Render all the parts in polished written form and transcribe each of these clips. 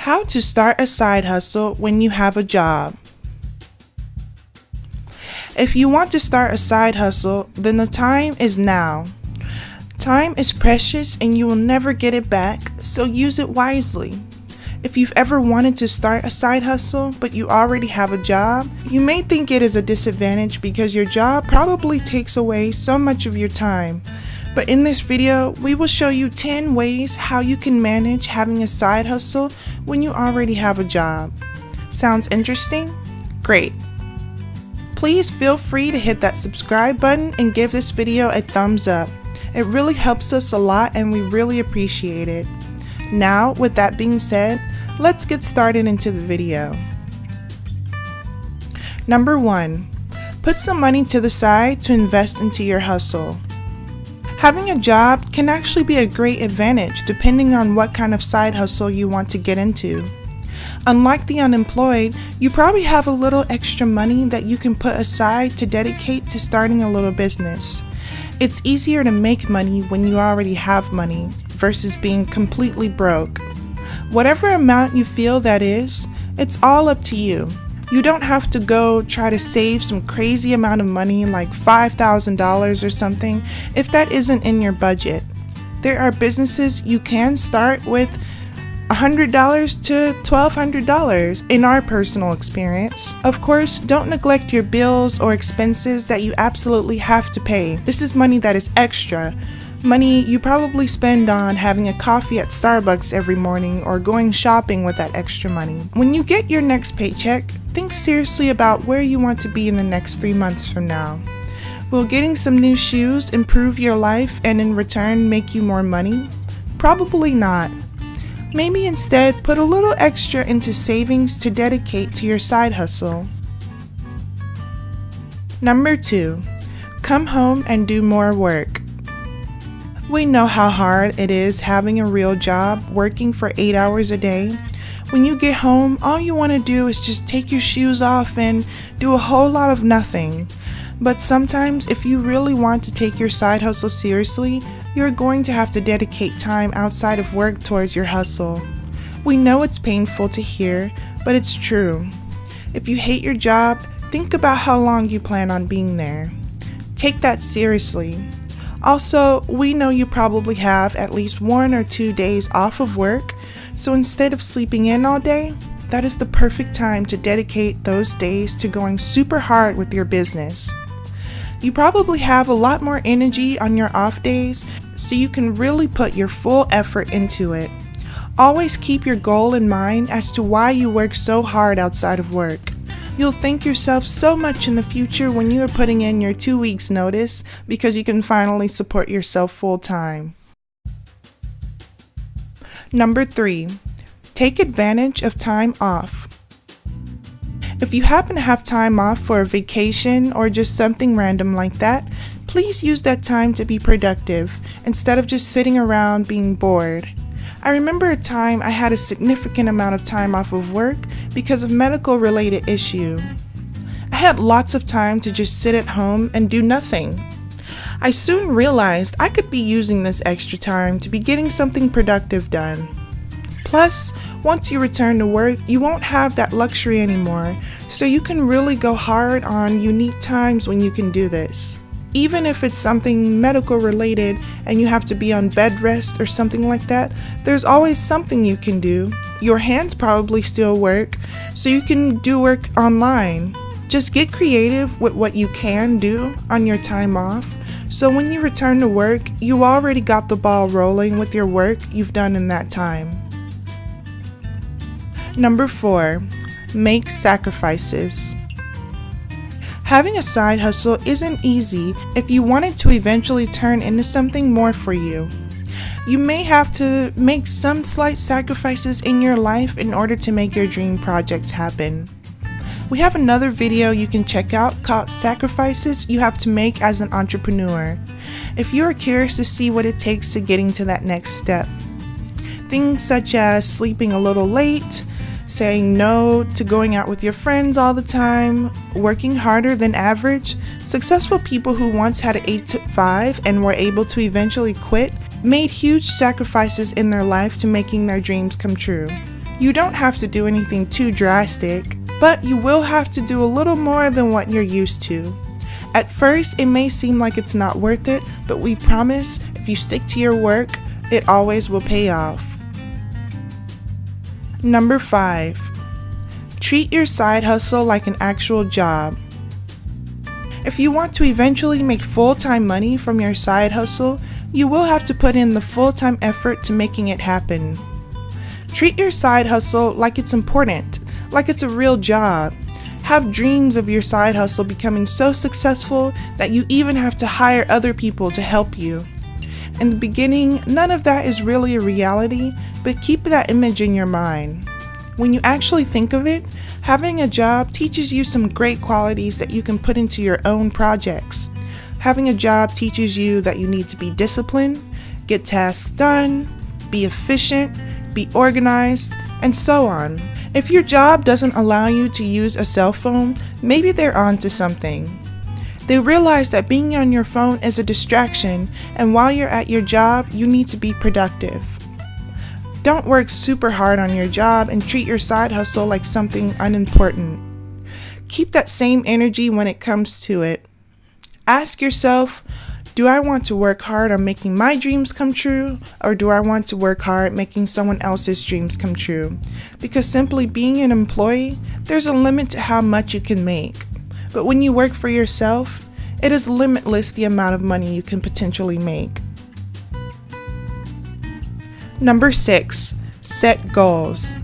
How to start a side hustle when you have a job. If you want to start a side hustle, then the time is now. Time is precious and you will never get it back, so use it wisely. If you've ever wanted to start a side hustle but you already have a job, you may think it is a disadvantage because your job probably takes away so much of your time. But in this video, we will show you 10 ways how you can manage having a side hustle when you already have a job. Sounds interesting? Great! Please feel free to hit that subscribe button and give this video a thumbs up. It really helps us a lot and we really appreciate it. Now, with that being said, let's get started into the video. Number 1. Put some money to the side to invest into your hustle. Having a job can actually be a great advantage depending on what kind of side hustle you want to get into. Unlike the unemployed, you probably have a little extra money that you can put aside to dedicate to starting a little business. It's easier to make money when you already have money versus being completely broke. Whatever amount you feel that is, it's all up to you. You don't have to go try to save some crazy amount of money like $5,000 or something if that isn't in your budget. There are businesses you can start with $100 to $1,200 in our personal experience. Of course, don't neglect your bills or expenses that you absolutely have to pay. This is money that is extra. Money you probably spend on having a coffee at Starbucks every morning or going shopping with that extra money. When you get your next paycheck, think seriously about where you want to be in the next 3 months from now. Will getting some new shoes improve your life and in return make you more money? Probably not. Maybe instead put a little extra into savings to dedicate to your side hustle. Number 2. Come home and do more work. We know how hard it is having a real job, working for 8 hours a day. When you get home, all you want to do is just take your shoes off and do a whole lot of nothing. But sometimes, if you really want to take your side hustle seriously, you're going to have to dedicate time outside of work towards your hustle. We know it's painful to hear, but it's true. If you hate your job, think about how long you plan on being there. Take that seriously. Also, we know you probably have at least 1 or 2 days off of work, so instead of sleeping in all day, that is the perfect time to dedicate those days to going super hard with your business. You probably have a lot more energy on your off days, so you can really put your full effort into it. Always keep your goal in mind as to why you work so hard outside of work. You'll thank yourself so much in the future when you are putting in your 2 weeks notice because you can finally support yourself full time. Number 3. Take advantage of time off. If you happen to have time off for a vacation or just something random like that, please use that time to be productive instead of just sitting around being bored. I remember a time I had a significant amount of time off of work because of medical related issue. I had lots of time to just sit at home and do nothing. I soon realized I could be using this extra time to be getting something productive done. Plus, once you return to work, you won't have that luxury anymore, so you can really go hard on unique times when you can do this. Even if it's something medical related and you have to be on bed rest or something like that, there's always something you can do. Your hands probably still work, so you can do work online. Just get creative with what you can do on your time off, so when you return to work, you already got the ball rolling with your work you've done in that time. Number 4. Make sacrifices. Having a side hustle isn't easy if you want it to eventually turn into something more for you. You may have to make some slight sacrifices in your life in order to make your dream projects happen. We have another video you can check out called Sacrifices You Have to Make as an Entrepreneur, if you are curious to see what it takes to getting to that next step. Things such as sleeping a little late, saying no to going out with your friends all the time, working harder than average. Successful people who once had an 8 to 5 and were able to eventually quit made huge sacrifices in their life to making their dreams come true. You don't have to do anything too drastic, but you will have to do a little more than what you're used to. At first, it may seem like it's not worth it, but we promise if you stick to your work, it always will pay off. Number 5. Treat your side hustle like an actual job. If you want to eventually make full-time money from your side hustle, you will have to put in the full-time effort to making it happen. Treat your side hustle like it's important, like it's a real job. Have dreams of your side hustle becoming so successful that you even have to hire other people to help you. In the beginning, none of that is really a reality, but keep that image in your mind. When you actually think of it, having a job teaches you some great qualities that you can put into your own projects. Having a job teaches you that you need to be disciplined, get tasks done, be efficient, be organized, and so on. If your job doesn't allow you to use a cell phone, maybe they're onto something. They realize that being on your phone is a distraction, and while you're at your job, you need to be productive. Don't work super hard on your job and treat your side hustle like something unimportant. Keep that same energy when it comes to it. Ask yourself, do I want to work hard on making my dreams come true, or do I want to work hard making someone else's dreams come true? Because simply being an employee, there's a limit to how much you can make. But when you work for yourself, it is limitless the amount of money you can potentially make. Number 6, set goals.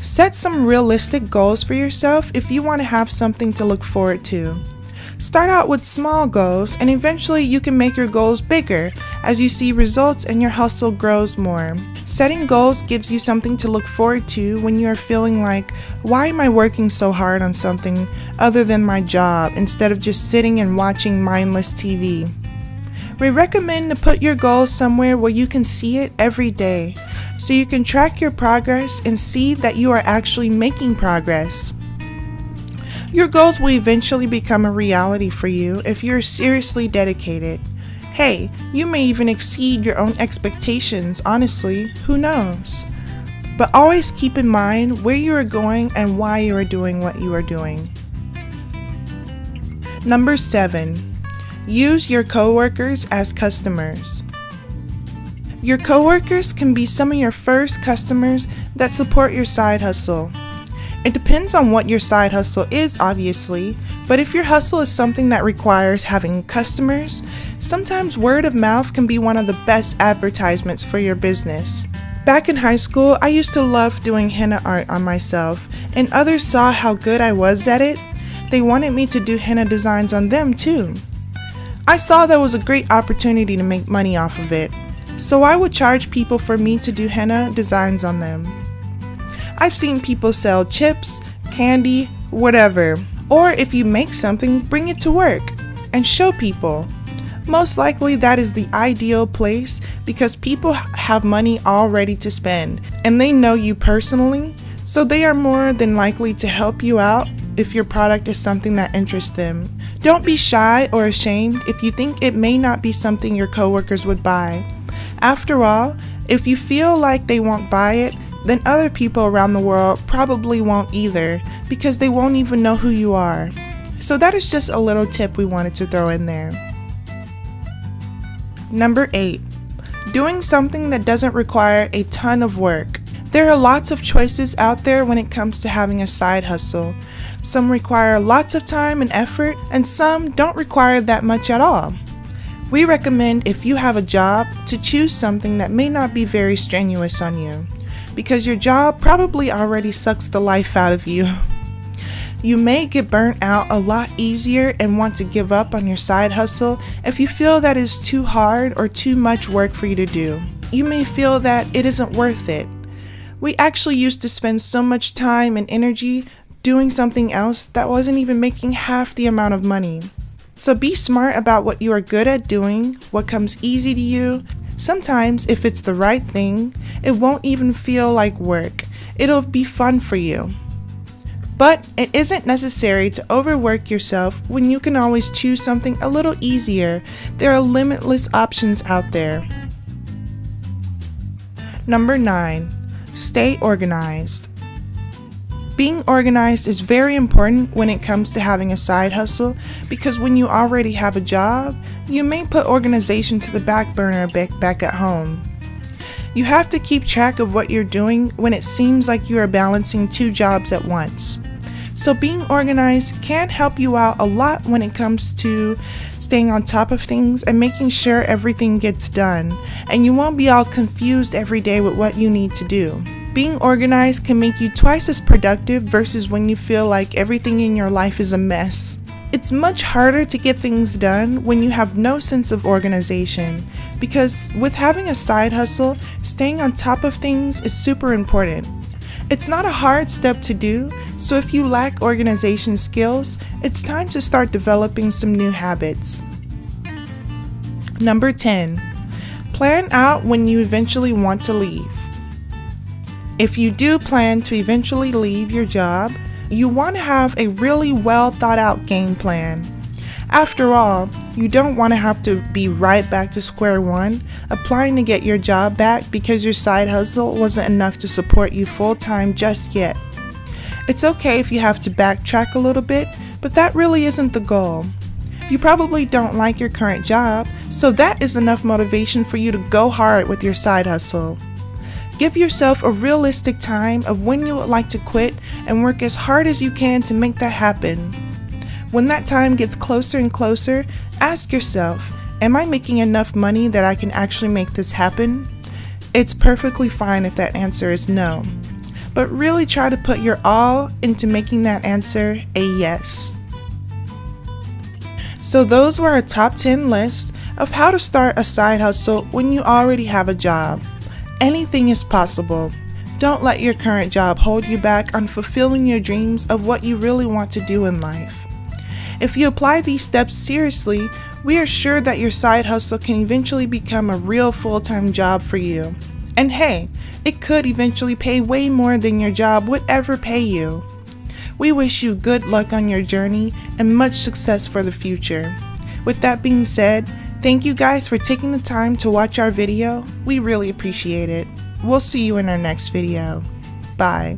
Set some realistic goals for yourself if you want to have something to look forward to. Start out with small goals, and eventually you can make your goals bigger as you see results and your hustle grows more. Setting goals gives you something to look forward to when you are feeling like, why am I working so hard on something other than my job instead of just sitting and watching mindless TV? We recommend to put your goals somewhere where you can see it every day, so you can track your progress and see that you are actually making progress. Your goals will eventually become a reality for you if you're seriously dedicated. Hey, you may even exceed your own expectations, honestly, who knows? But always keep in mind where you are going and why you are doing what you are doing. Number 7. Use your coworkers as customers. Your coworkers can be some of your first customers that support your side hustle. It depends on what your side hustle is, obviously, but if your hustle is something that requires having customers, sometimes word of mouth can be one of the best advertisements for your business. Back in high school, I used to love doing henna art on myself, and others saw how good I was at it. They wanted me to do henna designs on them too. I saw there was a great opportunity to make money off of it, so I would charge people for me to do henna designs on them. I've seen people sell chips, candy, whatever, or if you make something, bring it to work and show people. Most likely that is the ideal place because people have money all ready to spend and they know you personally, so they are more than likely to help you out if your product is something that interests them. Don't be shy or ashamed if you think it may not be something your coworkers would buy. After all, if you feel like they won't buy it, then other people around the world probably won't either because they won't even know who you are. So that is just a little tip we wanted to throw in there. Number 8, doing something that doesn't require a ton of work. There are lots of choices out there when it comes to having a side hustle. Some require lots of time and effort, and some don't require that much at all. We recommend if you have a job to choose something that may not be very strenuous on you, because your job probably already sucks the life out of you. You may get burnt out a lot easier and want to give up on your side hustle if you feel that is too hard or too much work for you to do. You may feel that it isn't worth it. We actually used to spend so much time and energy doing something else that wasn't even making half the amount of money. So be smart about what you are good at doing, what comes easy to you. Sometimes, if it's the right thing, it won't even feel like work. It'll be fun for you. But it isn't necessary to overwork yourself when you can always choose something a little easier. There are limitless options out there. Number 9, Stay organized. Being organized is very important when it comes to having a side hustle because when you already have a job, you may put organization to the back burner back at home. You have to keep track of what you're doing when it seems like you are balancing 2 jobs at once. So being organized can help you out a lot when it comes to staying on top of things and making sure everything gets done, and you won't be all confused every day with what you need to do. Being organized can make you twice as productive versus when you feel like everything in your life is a mess. It's much harder to get things done when you have no sense of organization, because with having a side hustle, staying on top of things is super important. It's not a hard step to do, so if you lack organization skills, it's time to start developing some new habits. Number 10. Plan out when you eventually want to leave. If you do plan to eventually leave your job, you want to have a really well thought out game plan. After all, you don't want to have to be right back to square one, applying to get your job back because your side hustle wasn't enough to support you full time just yet. It's okay if you have to backtrack a little bit, but that really isn't the goal. You probably don't like your current job, so that is enough motivation for you to go hard with your side hustle. Give yourself a realistic time of when you would like to quit and work as hard as you can to make that happen. When that time gets closer and closer, ask yourself, am I making enough money that I can actually make this happen? It's perfectly fine if that answer is no, but really try to put your all into making that answer a yes. So those were our top 10 lists of how to start a side hustle when you already have a job. Anything is possible. Don't let your current job hold you back on fulfilling your dreams of what you really want to do in life. If you apply these steps seriously, we are sure that your side hustle can eventually become a real full-time job for you. And hey, it could eventually pay way more than your job would ever pay you. We wish you good luck on your journey and much success for the future. With that being said, thank you guys for taking the time to watch our video. We really appreciate it. We'll see you in our next video. Bye.